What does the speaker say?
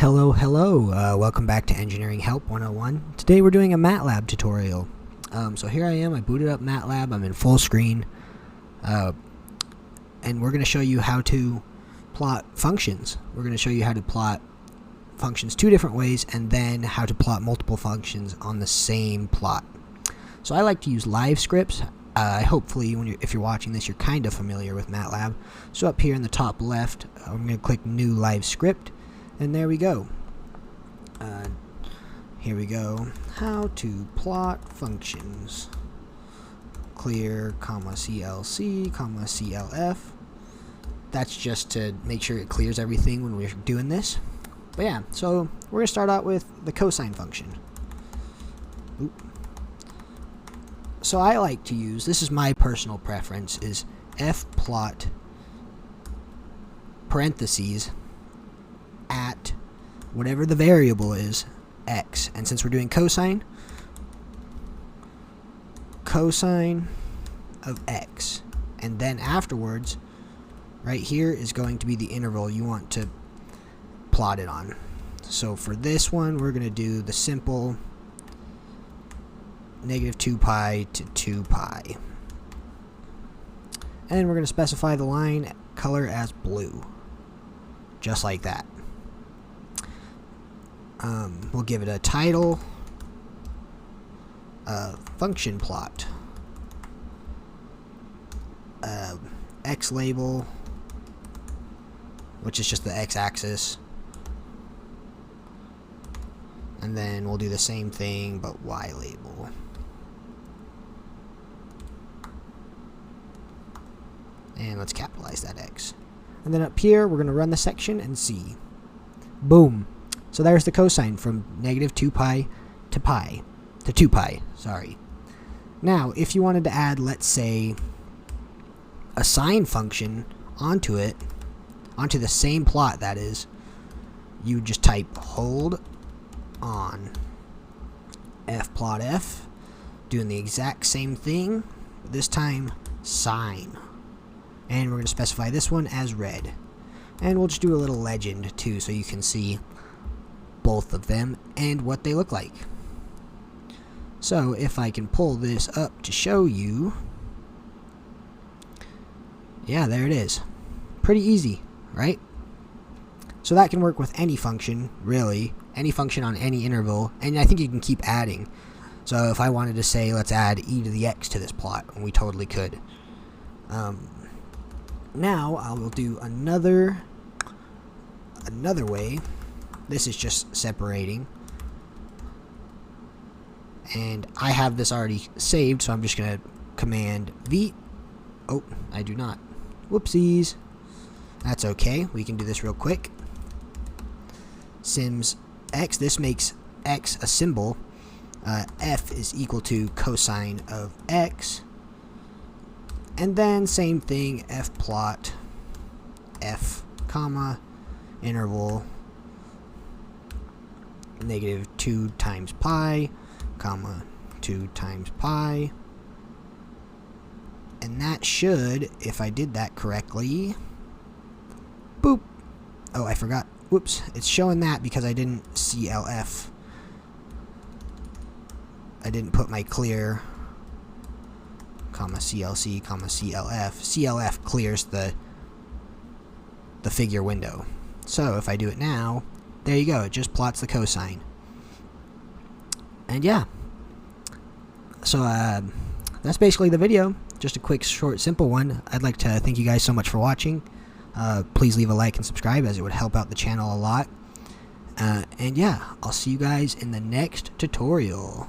Hello, welcome back to Engineering Help 101. Today we're doing a Matlab tutorial. So here I am, I booted up Matlab, I'm in full screen, and we're going to show you how to plot functions. We're going to show you how to plot functions two different ways, and then how to plot multiple functions on the same plot. So I like to use live scripts. Hopefully, if you're watching this, you're kind of familiar with Matlab. So up here in the top left, I'm going to click New Live Script. And there we go. Here we go. How to plot functions. Clear, CLC, CLF. That's just to make sure it clears everything when we're doing this. But yeah, so we're going to start out with the cosine function. Oop. So I like to use, this is my personal preference, is fplot parentheses at whatever the variable is, x. And since we're doing cosine of x. And then afterwards, right here is going to be the interval you want to plot it on. So for this one, we're going to do the simple negative 2 pi to 2 pi. And we're going to specify the line color as blue. Just like that. We'll give it a title, function plot, x label, which is just the x-axis, and then we'll do the same thing but y label. And let's capitalize that x. And then up here we're going to run the section and see. Boom. So there's the cosine from negative 2 pi to 2 pi, sorry. Now, if you wanted to add, let's say, a sine function onto it, onto the same plot, that is, you would just type hold on fplot f, doing the exact same thing, but this time sine. And we're going to specify this one as red. And we'll just do a little legend too, so you can see both of them and what they look like. So if I can pull this up to show you, yeah, there it is. Pretty easy, right? So that can work with any function, really, any function on any interval, and I think you can keep adding. So if I wanted to say, let's add e to the x to this plot, and we totally could. Now I will do another way. This is just separating, and I have this already saved, so I'm just gonna command V. Oh, I do not. Whoopsies. That's okay. We can do this real quick. Sims x. This makes x a symbol. F is equal to cosine of x. And then same thing, fplot f, comma, interval, negative 2 times pi, comma, 2 times pi. And that should, if I did that correctly, boop. Oh, I forgot. Whoops. It's showing that because I didn't CLF. I didn't put my clear, comma, CLC, comma, CLF. CLF clears the figure window. So if I do it now, there you go, it just plots the cosine. And yeah, so that's basically the video. Just a quick, short, simple one. I'd like to thank you guys so much for watching. Please leave a like and subscribe, as it would help out the channel a lot. And yeah, I'll see you guys in the next tutorial.